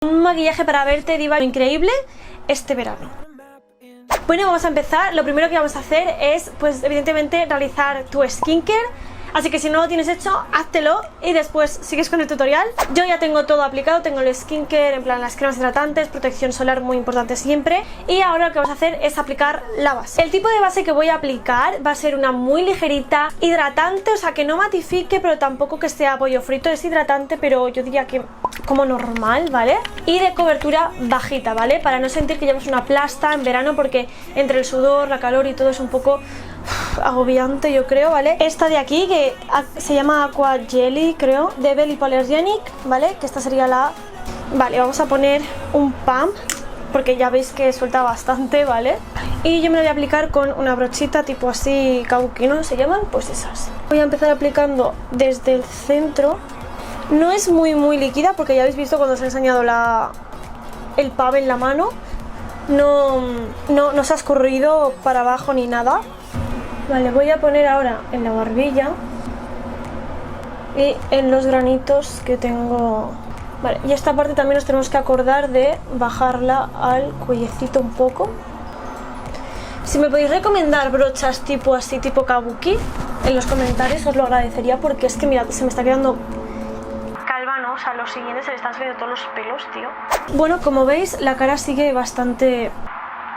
Un maquillaje para verte diva increíble este verano. Bueno, vamos a empezar. Lo primero que vamos a hacer es, pues evidentemente, realizar tu skincare. Así que si no lo tienes hecho, háztelo y después sigues con el tutorial. Yo ya tengo todo aplicado, tengo el skincare, en plan las cremas hidratantes, protección solar muy importante siempre. Y ahora lo que vamos a hacer es aplicar la base. El tipo de base que voy a aplicar va a ser una muy ligerita, hidratante, o sea que no matifique, pero tampoco que sea pollo frito. Es hidratante, pero yo diría que como normal, ¿vale? Y de cobertura bajita, ¿vale? Para no sentir que llevas una plasta en verano, porque entre el sudor, la calor y todo es un poco agobiante, yo creo, ¿vale? Esta de aquí, que se llama Aqua Jelly, creo, de Bell Hypoallergenic, ¿vale? Que esta sería la... Vale, vamos a poner un pump, porque ya veis que suelta bastante, ¿vale? Y yo me lo voy a aplicar con una brochita tipo así, kabuki, ¿no? ¿Se llaman? Pues esas. Voy a empezar aplicando desde el centro. No es muy líquida, porque ya habéis visto cuando os he enseñado el pump en la mano. No se ha escurrido para abajo ni nada. Vale, voy a poner ahora en la barbilla y en los granitos que tengo. Vale, y esta parte también nos tenemos que acordar de bajarla al cuellecito un poco. Si me podéis recomendar brochas tipo así, tipo kabuki, en los comentarios os lo agradecería, porque es que mirad, se me está quedando calva, ¿no? O sea, los siguientes se le están saliendo todos los pelos, tío. Bueno, como veis, la cara sigue bastante...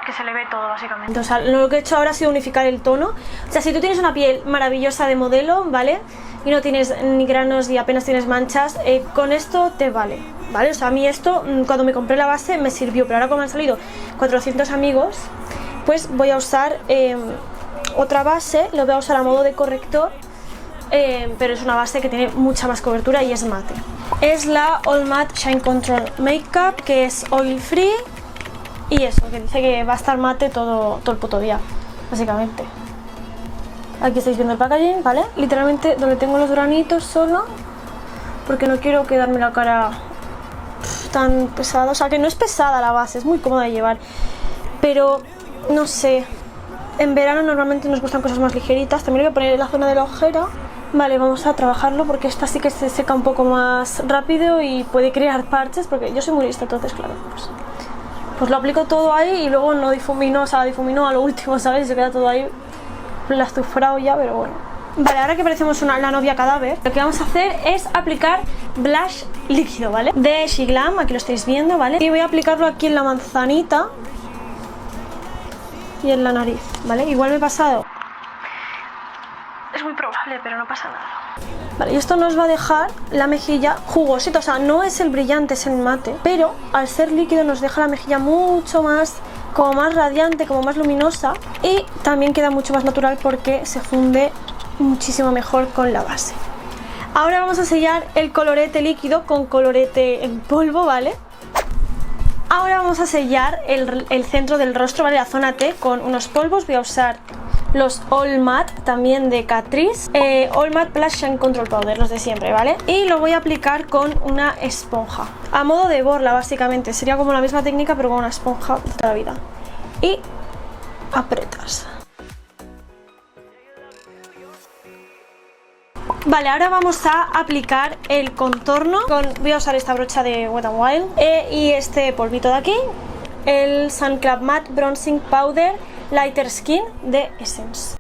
que se le ve todo básicamente. O sea, lo que he hecho ahora ha sido unificar el tono. O sea, si tú tienes una piel maravillosa de modelo, ¿vale? Y no tienes ni granos y apenas tienes manchas, con esto te vale, ¿vale? O sea, a mí esto, cuando me compré la base, me sirvió. Pero ahora como han salido 400 amigos, pues voy a usar otra base. Lo voy a usar a modo de corrector, pero es una base que tiene mucha más cobertura y es mate. Es la All Matte Shine Control Makeup, que es oil free. Y eso, que dice que va a estar mate todo el puto día, básicamente. Aquí estáis viendo el packaging, ¿vale? Literalmente donde tengo los granitos solo, porque no quiero quedarme la cara tan pesada. O sea, que no es pesada la base, es muy cómoda de llevar. Pero, no sé, en verano normalmente nos gustan cosas más ligeritas. También lo voy a poner en la zona de la ojera. Vale, vamos a trabajarlo porque esta sí que se seca un poco más rápido y puede crear parches, porque yo soy muy lista, entonces claro, pues lo aplico todo ahí y luego no difumino, o sea, difumino a lo último, ¿sabes? Y se queda todo ahí plastufrado ya, pero bueno. Vale, ahora que parecemos la novia cadáver, lo que vamos a hacer es aplicar blush líquido, ¿vale? De Shiglam, aquí lo estáis viendo, ¿vale? Y voy a aplicarlo aquí en la manzanita y en la nariz, ¿vale? Igual me he pasado. Es muy probable, pero no pasa nada. Vale, y esto nos va a dejar la mejilla jugosita, o sea, no es el brillante, es el mate, pero al ser líquido nos deja la mejilla mucho más, como más radiante, como más luminosa, y también queda mucho más natural porque se funde muchísimo mejor con la base. Ahora vamos a sellar el colorete líquido con colorete en polvo, ¿vale? Ahora vamos a sellar el centro del rostro, ¿vale? La zona T con unos polvos. Voy a usar los All Matte, también de Catrice, All Matte Plus Shine Control Powder, los de siempre, ¿vale? Y lo voy a aplicar con una esponja, a modo de borla básicamente. Sería como la misma técnica pero con una esponja de toda la vida. Y apretas. Vale, ahora vamos a aplicar el contorno. Voy a usar esta brocha de Wet n Wild y este polvito de aquí, el Sun Club Matte Bronzing Powder Lighter Skin de Essence.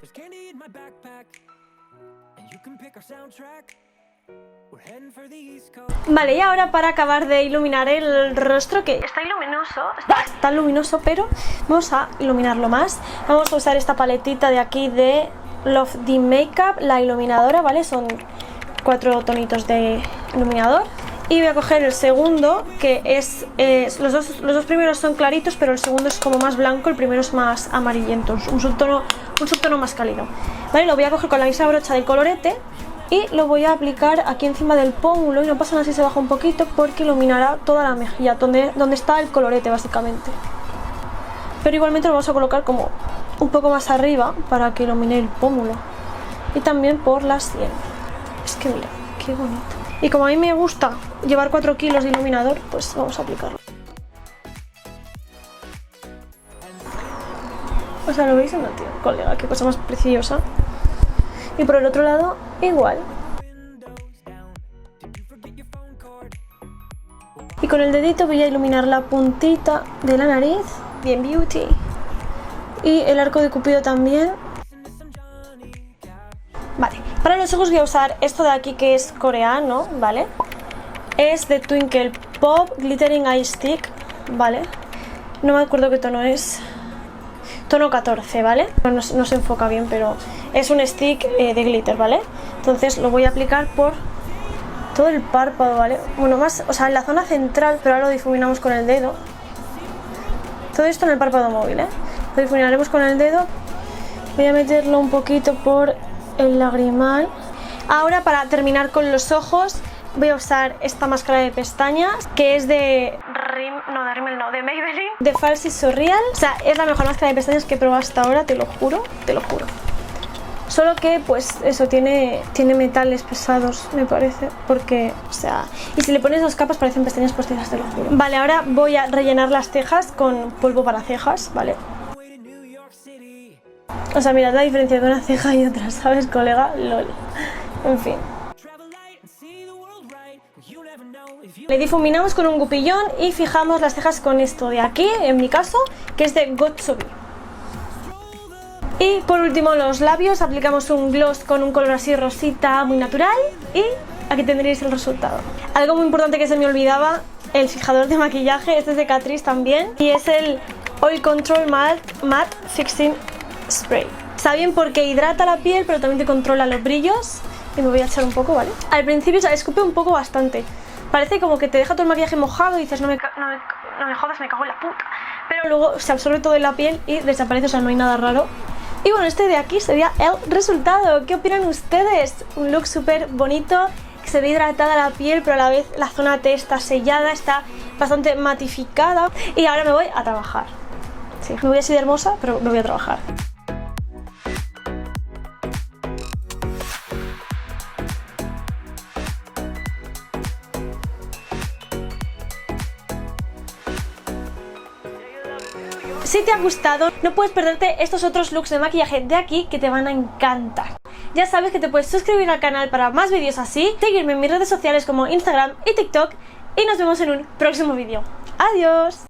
Vale, y ahora para acabar de iluminar el rostro, que está luminoso, está luminoso, pero vamos a iluminarlo más. Vamos a usar esta paletita de aquí de Love the Makeup, la iluminadora, ¿vale? Son 4 tonitos de iluminador. Y voy a coger el segundo, que es... los dos primeros son claritos, pero el segundo es como más blanco, el primero es más amarillento, un subtono más cálido. Vale, lo voy a coger con la misma brocha del colorete y lo voy a aplicar aquí encima del pómulo, y no pasa nada si se baja un poquito porque iluminará toda la mejilla, donde está el colorete básicamente. Pero igualmente lo vamos a colocar como un poco más arriba para que ilumine el pómulo y también por la sien. Es que mira, qué bonito. Y como a mí me gusta llevar 4 kilos de iluminador, pues vamos a aplicarlo. O sea, ¿lo veis o no, tío? Colega, qué cosa más preciosa. Y por el otro lado, igual. Y con el dedito voy a iluminar la puntita de la nariz. Bien beauty. Y el arco de Cupido también. Vale, para los ojos voy a usar esto de aquí que es coreano, ¿vale? Es de Twinkle Pop Glittering Eye Stick, ¿vale? No me acuerdo qué tono es. Tono 14, ¿vale? No se enfoca bien, pero es un stick de glitter, ¿vale? Entonces lo voy a aplicar por todo el párpado, ¿vale? Bueno, más, o sea, en la zona central, pero ahora lo difuminamos con el dedo. Todo esto en el párpado móvil, ¿eh? Lo difuminaremos con el dedo. Voy a meterlo un poquito por el lagrimal. Ahora, para terminar con los ojos, voy a usar esta máscara de pestañas que es de de Maybelline, de Falsies Surreal. O sea, es la mejor máscara de pestañas que he probado hasta ahora, te lo juro, te lo juro. Solo que, pues, eso, tiene metales pesados, me parece, porque, o sea... Y si le pones dos capas parecen pestañas postizas, te lo juro. Vale, ahora voy a rellenar las cejas con polvo para cejas, ¿vale? O sea, mirad la diferencia de una ceja y otra, ¿sabes, colega? LOL. En fin. Le difuminamos con un gupillón y fijamos las cejas con esto de aquí, en mi caso, que es de Got2b. Y por último los labios, aplicamos un gloss con un color así rosita, muy natural, y aquí tendréis el resultado. Algo muy importante que se me olvidaba, el fijador de maquillaje, este es de Catrice también, y es el Oil Control Matte Fixing Spray. Está bien porque hidrata la piel, pero también te controla los brillos. Y me voy a echar un poco, ¿vale? Al principio, o sea, escupe un poco bastante. Parece como que te deja todo el maquillaje mojado y dices, no me jodas, me cago en la puta. Pero luego se absorbe todo en la piel y desaparece, o sea, no hay nada raro. Y bueno, este de aquí sería el resultado. ¿Qué opinan ustedes? Un look súper bonito, que se ve hidratada la piel, pero a la vez la zona T está sellada, está bastante matificada. Y ahora me voy a trabajar. Sí, me voy así de hermosa, pero me voy a trabajar. Si te ha gustado, no puedes perderte estos otros looks de maquillaje de aquí que te van a encantar. Ya sabes que te puedes suscribir al canal para más vídeos así, seguirme en mis redes sociales como Instagram y TikTok y nos vemos en un próximo vídeo. ¡Adiós!